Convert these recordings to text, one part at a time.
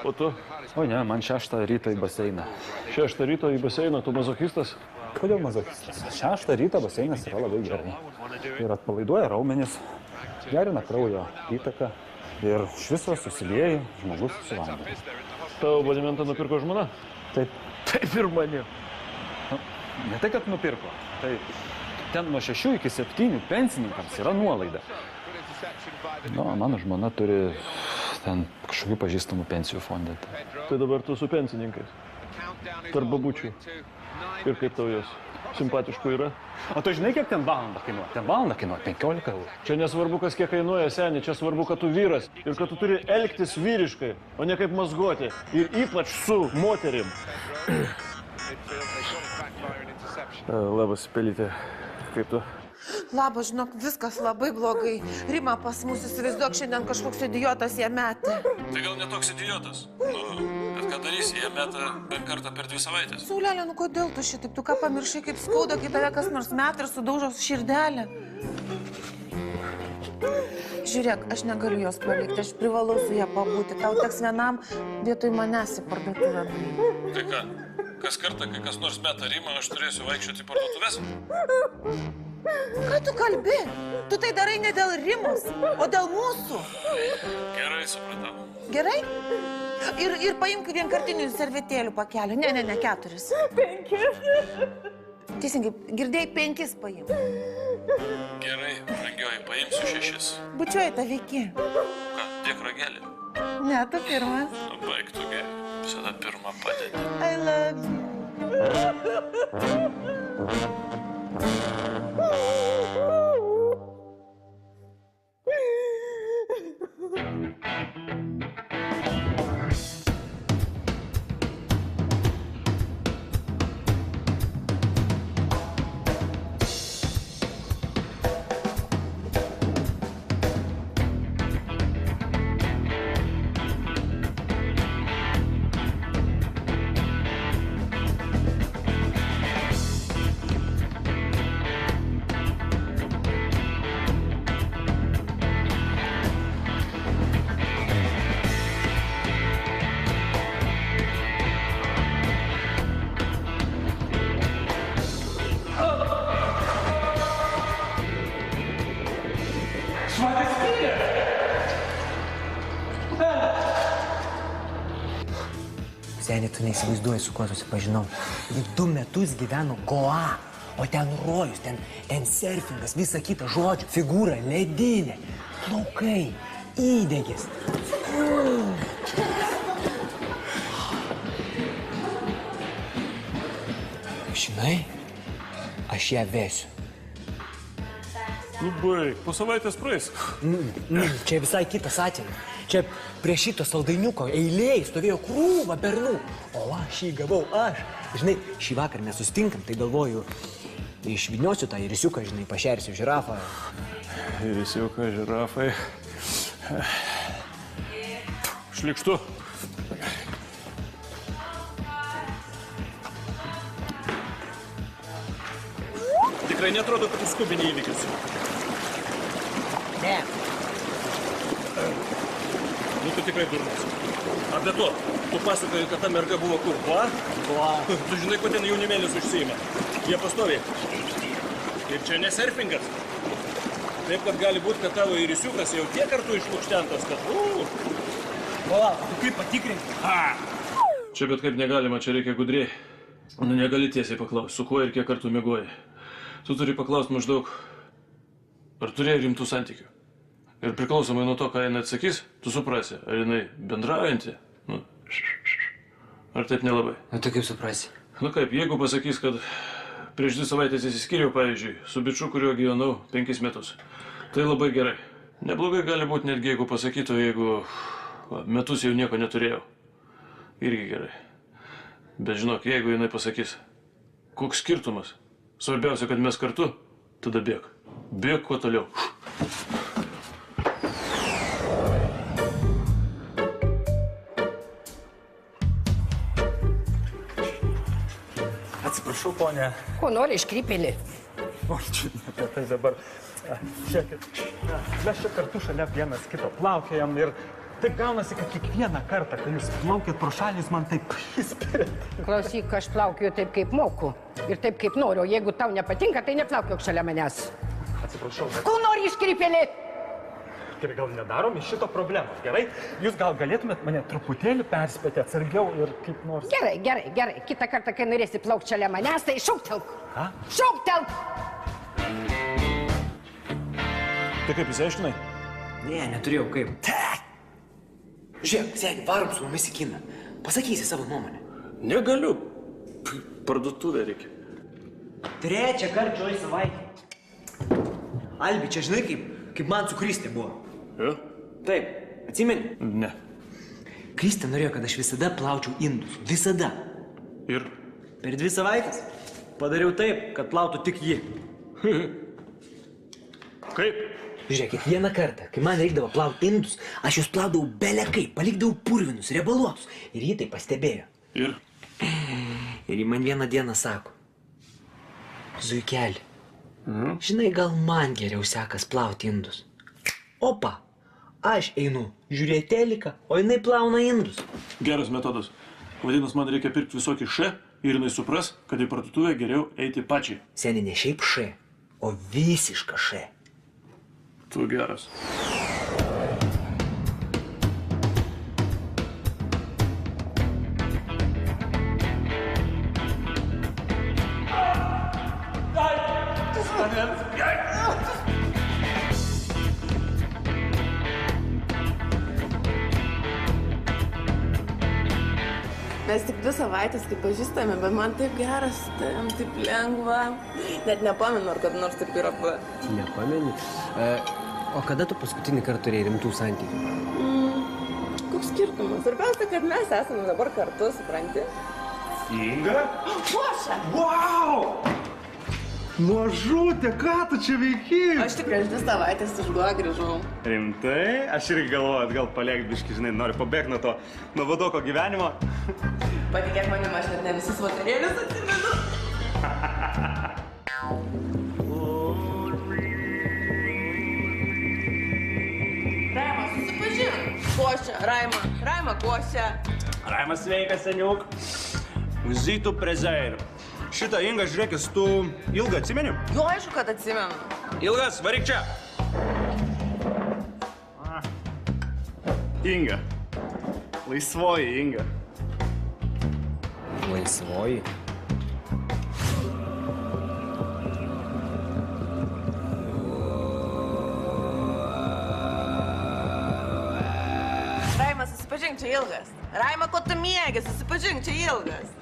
O tu? O ne, man 6 ryto į baseiną. 6 ryto į baseiną, tu mazochistas? Kodėl mazochistas? 6 ryto baseinas yra labai gerai. Ir atpalaiduoja raumenis, gerina kraujo įtaką ir iš viso susilieja žmogus su vandeniu. Tavo abonementą nupirko žmona? Taip. Taip ir mane. Ne tai, kad nupirko. Tai ten nuo 6 iki 7 pensininkams yra nuolaida. Mano žmona turi ten kažkokių pažįstamų pensijų fonde. Tai dabar tu su pensininkais. Tarp babučių. Ir kaip tau jos? Simpatiškų yra? O tu žinai, kiek ten valandą kainuoja? Ten valandą kainuoja 15 eurų. Čia nesvarbu, kas kiek kainuoja, seni. Čia svarbu, kad tu vyras. Ir kad tu turi elgtis vyriškai, o ne kaip mazgoti. Ir ypač su moterim. Labas, Pelytė. Kaip tu? Labas, žinok, viskas labai blogai. Rima pas mus, įsivaizduok, šiandien kažkoks idiotas ją metė. Tai gal netoks idiotas? Bet ką darysi, ją metą bent kartą per 2 savaitės. Saulelė, kodėl tu šitaip? Tu ką pamiršai, kaip skauda, kai tave kas nors met ir sudaužo širdelę? Žiūrėk, aš negaliu jos palikti, aš privalau su ją pabūti. Tau teks vienam vietoj manęs į parduotuvę. Tai ką? Kas kartą, kai kas nors meta Rimą, aš turėsiu vaikščioti į parduotuves? Ką tu kalbi? Tu tai darai ne dėl Rimos, o dėl mūsų. Gerai, supratau. Gerai? Ir paimk vienkartinių servetėlių pakelį. Ne, 4. 5. Teisingai, girdėjai 5 paimk. Gerai, brangioji, paimsiu 6. Bučiuoji tą veiki. Ką, dėk ragelį? Ne, tu pirmas. Baik tu, geri. Visada pirmą padedi. I love you. Seni, tu neįsivaizduoji, su kuo susipažinau. Ji 2 metus gyveno Goa, o ten rojus, ten surfingas, visa kita, žodžių, figūra, ledinė, plaukai, įdegis. Žinai, aš ją vesiu. Nu, baig, po savaitės praeis. Čia visai kitas atvejis. Čia prie šito saldainiuko eilėj stovėjo krūva bernų, o aš jį gavau aš. Žinai, šį vakar mes sustinkam, tai galvoju, išvyniosiu tą irisiuką, žinai, pašersiu žirafą. Irisiuką, žirafai. Šlikštu. Tikrai netrodo, kad tu skubini įvykius. Ne. Nu, tu tikrai durnas. A be to, tu pasakoji, kad ta merga buvo kur? Goa? Tu žinai, ko ten jaunimėlis užsiima. Jie pastoviai. Ir čia ne surfingas. Taip, kad gali būti, kad tavo irisiukas jau tiek kartų išlukštentas, kad... Goa, tu kaip patikrinti? Čia bet kaip negalima, čia reikia gudriai. Nu, negali tiesiai paklausti, su kuo ir kiek kartų miegoji. Tu turi paklausti maždaug, ar turėjai rimtų santykių. Ir priklausomai nuo to, ką jinai atsakys, tu suprasi, ar jinai bendraujanti, nu, ar taip nelabai. Nu, tu kaip suprasi? Nu kaip, jeigu pasakys, kad prieš 2 savaitės įsiskyriau, pavyzdžiui, su biču, kuriuo gyvenau 5 metus, tai labai gerai. Neblogai gali būti netgi, jeigu pasakytų, jeigu metus jau nieko neturėjau. Irgi gerai. Bet žinok, jeigu jinai pasakys, koks skirtumas, svarbiausia, kad mes kartu, tada bėg. Bėg kuo toliau. Atsiprašau, ponė. Ko nori iškrypėlį? O, čia ne apie tai dabar. Žiūrėkit, mes čia kartu šalia vienas kito plaukiajam ir Taip gaunasi, kad kiekvieną kartą, kai jūs plaukėt pro šalį, jūs man taip įspėt. Klausyk, aš plaukioju taip, kaip moku. Ir taip, kaip noriu. O jeigu tau nepatinka, tai neplaukiok šalia manęs. Atsiprašau, bet... Kur nori iškrypėlį? Gerai, gal nedarom iš šito problemos, gerai? Jūs gal galėtumėt mane truputėlį perspėti atsargiau ir kaip nors... Gerai. Kitą kartą, kai norėsi plaukti šalia manęs, tai šauktelk. Ką? Šauktelk! Tai kaip įsiaiškinai? Ne, neturėjau kaip. Žiūrėk, sėdi, varom su mumis į kiną. Pasakysi savo nuomonę. Negaliu. Parduotuvė reikia. Trečią kartą šioj savaitę. Albi, čia žinai, kaip man su Kristė buvo. Jo? Taip, atsimeni? Ne. Kristė norėjo, kad aš visada plaučiau indus. Visada. Ir? Per 2 savaitės padariau taip, kad plautų tik ji. Kaip? Žiūrėk, kiekvieną kartą, kai man reikdavo plauti indus, aš juos plaudavau belekai, palikdavau purvinus, riebaluotus. Ir ji tai pastebėjo. Ir? Ir ji man vieną dieną sako, Zuikeli, žinai, gal man geriau sekas plauti indus. Opa, aš einu žiūrėti teliką, o jinai plauna indus. Geras metodas. Vadinasi, man reikia pirkti visokį š ir jinai supras, kad į parduotuvę geriau eiti pačiai. Seni, ne šiaip š, o visiška š. Tu geras. Mes tik 2 savaitės, kaip pažįstame, bet man taip geras, taip lengva. Net nepamenu, ar kad nors taip yra buvę. Nepameni? O kada tu paskutinį kartą turėjai rimtų santykių? Koks skirtumas? Svarbiausia, kad mes esame dabar kartu, supranti? Inga? Koša! Wow! Mažutė, ką tu čia veiki? Aš tik prieš 2 savaitės iš Goa grįžau. Rimtai? Aš irgi galvoju, gal paliek biškį, žinai, noriu pabėgti nuo to nuobodoko gyvenimo. Patikėk manim, aš net ne visus vakarėlius atsimenu. Raima, susipažink. Košia, Raima, košia. Raimas, sveikas, seniuk. Zytų prezair. Šitą Inga, žiūrėkis, tu Ilgą atsimeni? Jo, aišku, kad atsimenu. Ilgas, varyk čia. Inga. Laisvoji Inga. Laisvoji? Raima, susipažink, čia Ilgas. Raima, ko tu miegi, susipažink, čia Ilgas.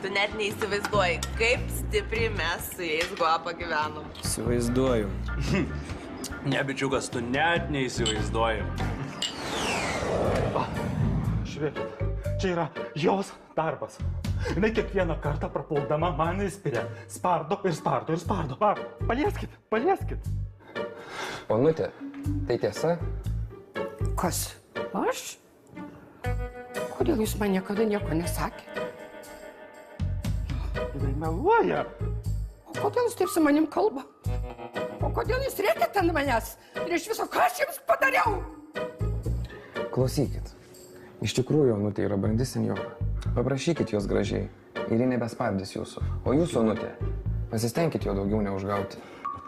Tu net neįsivaizduoji, kaip stipriai mes su jais Goa pagyvenom. Įsivaizduoju. Ne, bičiukas, tu net neįsivaizduoji. Žiūrėkit, čia yra jos darbas. Jinai kiekvieną kartą praplaukdama man įspiria. Spardo ir spardo ir spardo. Va, palieskit. Onutė, tai tiesa? Kas? Aš? Kodėl jūs man niekada nieko nesakė? Jinai meluoja. O kodėl jūs taip su manim kalba? O kodėl jūs rėkėte ant manęs? Ir iš viso, ką aš jums padariau? Klausykit. Iš tikrųjų, Onutė yra brandi senjora. Paprašykit jos gražiai ir ji nebespardys jūsų. O jūs, Onutė, pasistengkit jo daugiau neužgauti.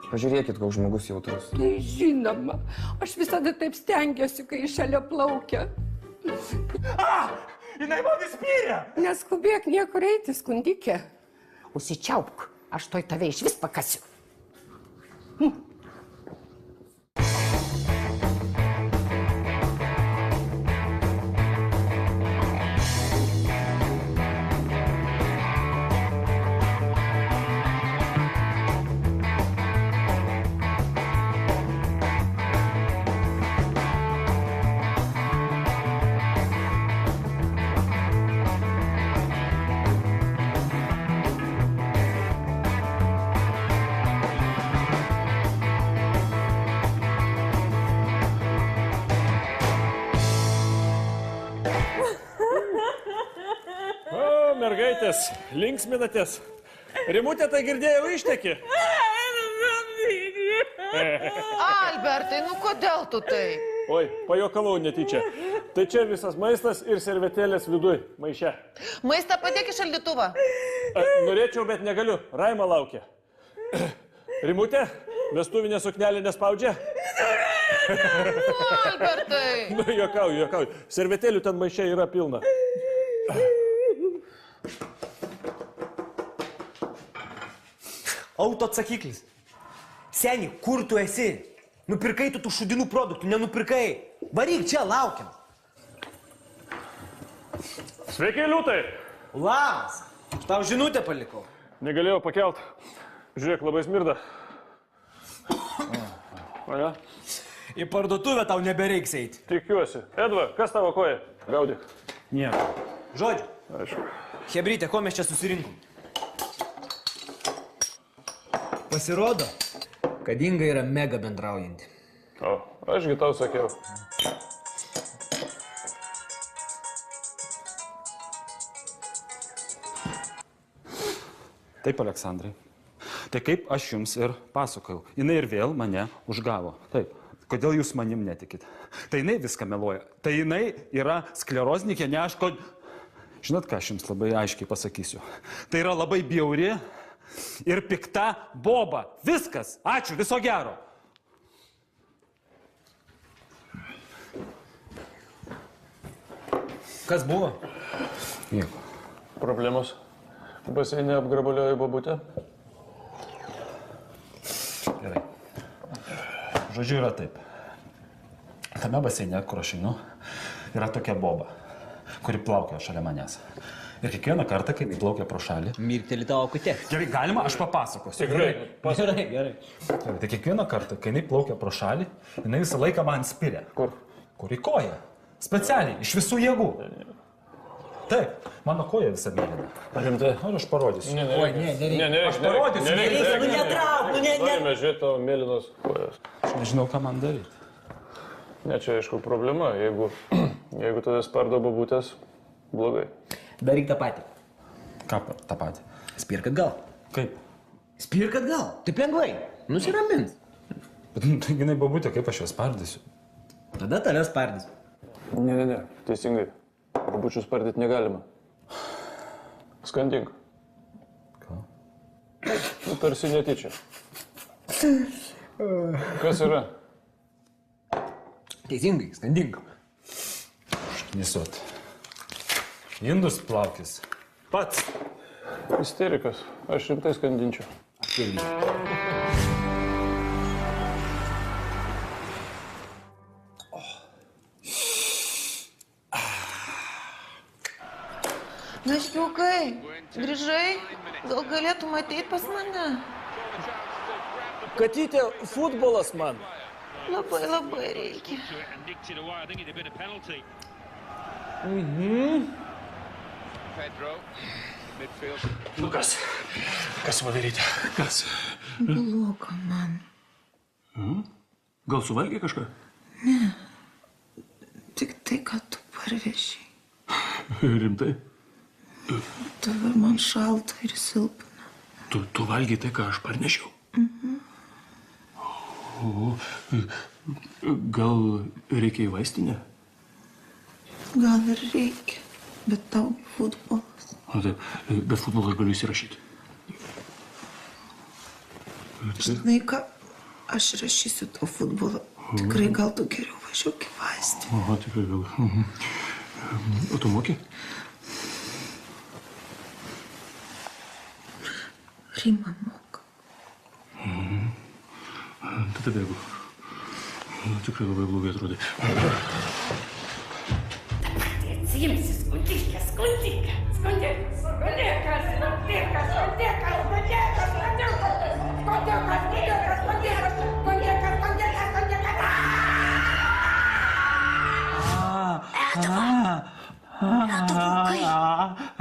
Pažiūrėkit, koks žmogus jautrus. Tai žinoma, aš visada taip stengiuosi, kai iš šalia plaukia. Jinai man įspyrė. Neskubėk niekur eiti, skundikė. Užsičiaupk, aš toj tave iš vis pakasiu. Mergaitės, linksminatės. Rimutė tai girdėjau ištekį. Albertai, nu kodėl tu taip? Oi, pajokavau netyčia. Tai čia visas maistas ir servetėlės viduj, maiše. Maistą padėk į šaldytuvą. Norėčiau, bet negaliu. Raima laukia. Rimutė, vestuvinė suknelė nespaudžia? Albertai. Nu, juokauju. Servetėlių ten maiše yra pilna. Auto atsakiklis. Seni, kur tu esi? Nupirkai tu tų šudinų produktų, nenupirkai. Varyk čia, laukiam. Sveiki, liūtai. Labas. Aš tau žinutę palikau. Negalėjau pakelt. Žiūrėk, labai smirda. O ne? Į parduotuvę tau nebereiks eiti. Tikiuosi. Edva, kas tavo koja? Gaudyk. Nieko. Žodžiu, Aišku. Hebrytė, ko mes čia susirinkom? Pasirodo, kad Inga yra mega bendraujanti. O, ašgi tau sakiau. Taip, Aleksandrai. Tai kaip aš jums ir pasakojau. Jinai ir vėl mane užgavo. Taip. Kodėl jūs manim netikit? Tai jinai viską meluoja. Tai jinai yra skleroznikė, ne aš ko... Žinot, ką aš jums labai aiškiai pasakysiu. Tai yra labai bjauri ir pikta boba. Viskas. Ačiū, viso gero. Kas buvo? Nieko. Problemos. Baseinė apgrabaliojo bobutę. Gerai. Žodžiu, yra taip. Tame baseine, kur aš einu, yra tokia boba, kuri plaukia šalia manęs. Ir kiekvieną kartą, kai jinai plaukia pro šalį... Mirkteli tavo akutė. Gerai, galima, aš papasakosiu. Gerai. Tai kiekvieną kartą, kai jinai plaukia pro šalį, jinai visą laiką man spiria. Kur? Kur į koją. Specialiai, iš visų jėgų. Taip, mano koja visa mėlyna. Rimtai? Ar aš parodysiu? Nereikia. Aš parodysiu. Nu netrauk, nu ne. Norime žiūrėti tavo mėlynos kojas. Aš nežinau, ką man daryti. Ne, čia aišku problema. Jeigu tave spardo bobutės, blogai. Daryk tą patį. Ką tą patį? Spirk atgal. Kaip? Spirk atgal. Taip lengvai. Nusiramins. Bet nu, tai jinai bobutė, kaip aš jos spardysiu? Tada tave spardys. Ne. Teisingai. Bobučių spardyti negalima. Skandink. Ką? Nu, tarsi netyčia. Kas yra? Teisingai, skandink. Šknisot. Indus plaukis. Pats. Isterikas. Aš rimtai skandinčiau. Naškiukai, grįžai? Gal galėtum ateiti pas mane? Katytė, futbolas man. Labai reikia. Nu kas? Kas padaryti? Kas? Bloga man. Gal suvalgė kažką? Tik tai, kad tu parvežiai. Rimtai? Dabar man šalta ir silpna. Tu valgiai tai, ką aš parnešiau? Gal reikia į vaistinę? Gal ir reikia, bet tau futbolas. O taip, bet futbolą aš galiu įsirašyti. Žinai ką, aš rašysiu tau futbolą. Tikrai gal tu geriau važiuok į vaistinę. Aha, tikrai gal. O tu moki? Rima moka. Tada bėgu. Tikrai labai blogai atrodai. Atsimsi, skundikė. Tu blogai.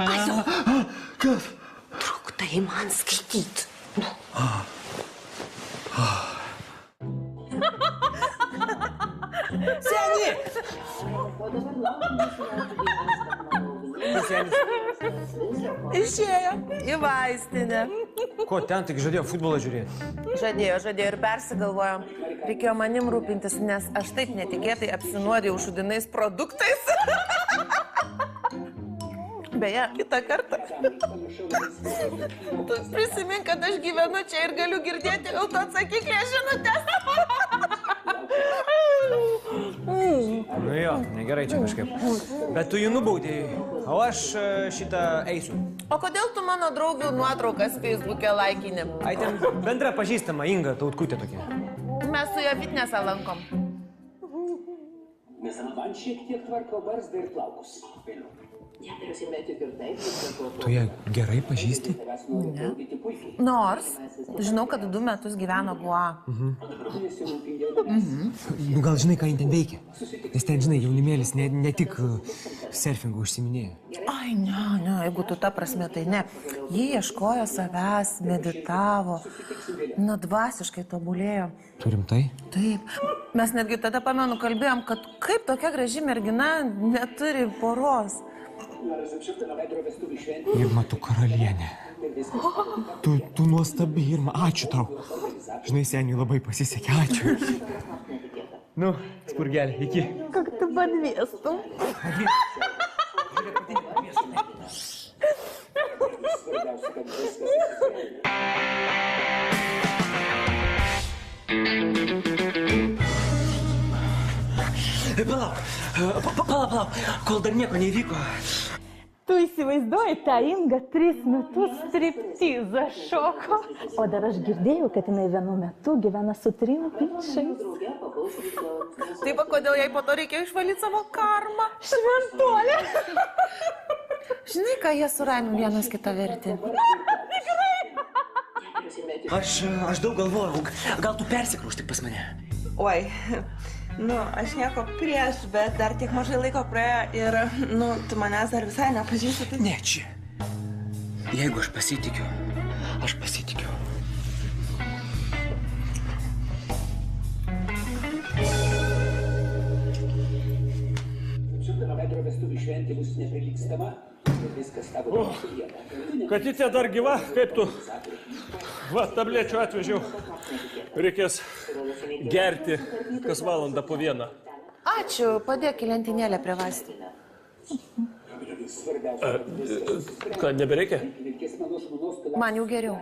Alio. Kas? Trukdai man skaityti. Seni! Išėjo į vaistinę. Ko ten tik žadėjo futbolą žiūrėti? Žadėjo ir persigalvojo. Reikėjo manim rūpintis, nes aš taip netikėtai apsinuodėjau šudinais produktais. Beje, kitą kartą. Tu prisimink, kad aš gyvenu čia ir galiu girdėti autoatsakiklės žinutės. Nu jo, negerai čia kažkaip. Bet tu jį nubaudėjai, o aš šitą eisiu. O kodėl tu mano draugių nuotraukas Facebook'e laikini? Ai, ten bendra pažįstama Inga Tautkutė tokia. Mes su ją fitnesą lankom. Nes man šiek tiek tvarko barzdą ir plaukus. Vėliau. Tu ją gerai pažįsti? Ne. Nors, žinau, kad 2 metus gyveno Goa. Nu, gal žinai, ką jin ten veikia? Nes ten, žinai, jaunimėlis ne tik surfingų užsiminėja. Ai, ne, jeigu tu ta prasme, tai ne. Ji ieškojo savęs, meditavo, dvasiškai tobulėjo. Tu rimtai? Taip. Mes netgi tada, pamenu, kalbėjom, kad kaip tokia graži mergina neturi poros. Irma, tu karalienė. Tu nuostabi, Irma. Ačiū tau. Žinai, seniui labai pasisekė. Ačiū. Nu, spurgelė, iki. Как ты подвесту. Palauk, kol dar nieko neįvyko. Tu įsivaizduoji, ta Inga 3 metus striptizą šoko. O dar aš girdėjau, kad jinai vienu metu gyvena su 3 bičiais. Taip, kodėl jai po to reikia išvalyti savo karmą? Šventuolė. Žinai, ką jie su Raimu vienas kitą verti? Aš daug galvojau, gal tu persikraustyk pas mane. Oi, aš nieko prieš, bet dar tiek mažai laiko praėjo ir, tu manęs dar visai nepažįsti. Tai... Ne, čia. Jeigu aš pasitikiu, aš pasitikiu. Katytė dar gyva, kaip tu? Va, tablečių atvežiau. Reikės gerti kas valandą po vieną. Ačiū, padėk į lentynėlę prie vaistų. Ką, nebereikia? Man jau geriau.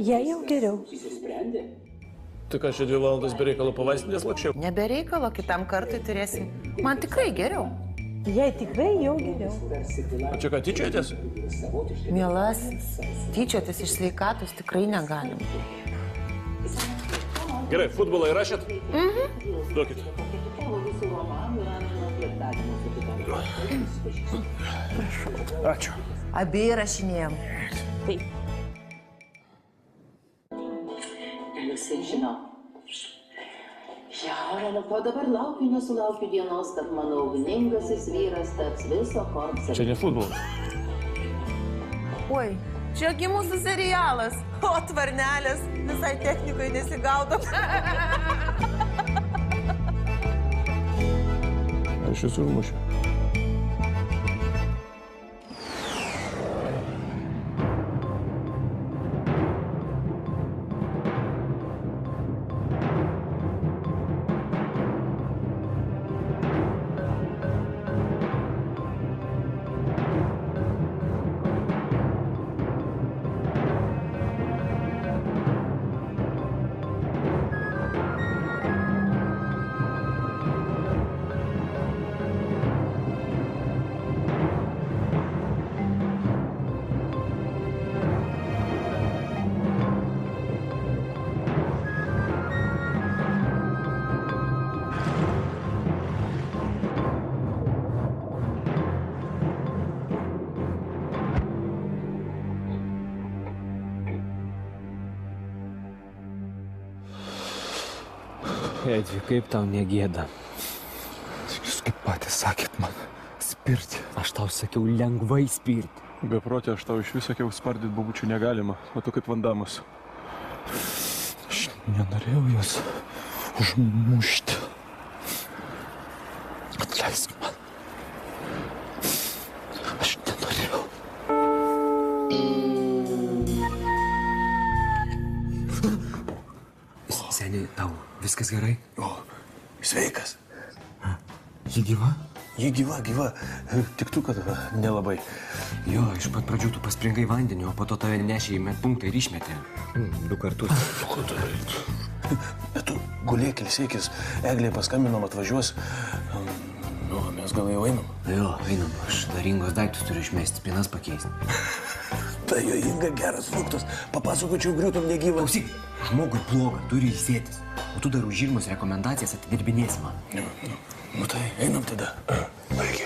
Jai jau geriau. Tai ką, čia 2 valandas bereikalo po vaistinės lakščiau? Nebereikalo, kitam kartui turėsim. Man tikrai geriau. Jai tikrai jau geriau. O čia ką, tyčiojatės? Mielasis, tyčiotis iš sveikatos tikrai negalim. Gerai, futbolą įrašėt? Duokit. Ačiū. Abi įrašinėjom. Taip. Visi žino. O dabar laukiu, nesulaukiu dienos, kad mano ugningasis vyras taps viso koncerto. Čia ne futbolas. Oi, čiagi mūsų serialas. O tvarnelės visai technikai nesigaudom. Aš jūs užmušiu. Edvi, kaip tau negėda? Jūs kaip patys sakėt man, spirti. Aš tau sakiau lengvai spirti. Beprotė, aš tau iš vis sakiau, spardyti bobučių negalima. Matau kaip Vandamas. Aš nenorėjau jos užmušti. Atleisk man. Aš nenorėjau. gerai? O, sveikas. Ji gyva? Ji gyva. Tik tu, kad nelabai. Jo, iš pat pradžių tu paspringai vandeniu, o po to tave nešė į medpunktą ir išmetė. 2 kartus. Bet tu gulėk, ilsėkis, Eglė paskambinom, atvažiuos. Nu, mes gal jau einam. Jo, einam. Aš dar Ingos daiktus turiu išmesti, spynas pakeisti. Tai jo Inga geras fruktas. Papasakočiau, griūtum negyvas. Klausyk, žmogui bloga, turi įsėtis. O tu dar už žirmus rekomendacijas atidirbinėsi man. Nu tai, einam tada. Baigi.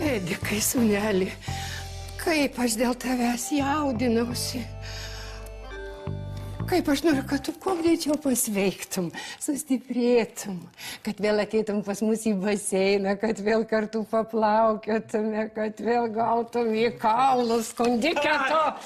Edikai, sūneli, kaip aš dėl tavęs jaudinausi. Kaip aš noriu, kad tu kuo greičiau pasveiktum, sustiprėtum, kad vėl ateitum pas mus į baseiną, kad vėl kartu paplaukiotume, kad vėl gautum į kaulus kondiketo.